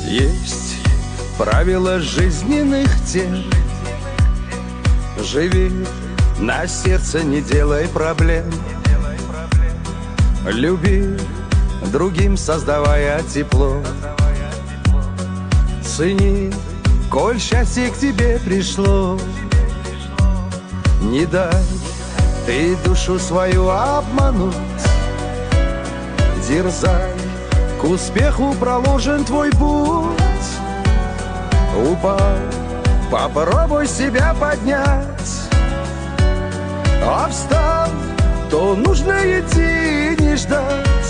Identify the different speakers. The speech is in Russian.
Speaker 1: Есть правила жизненных тех. Живи на сердце, не делай проблем. Люби другим, создавая тепло. Цени, коль счастье к тебе пришло. Не дай ты душу свою обмануть. Дерзай, к успеху проложен твой путь. Упал, попробуй себя поднять. А встал, то нужно идти и не ждать.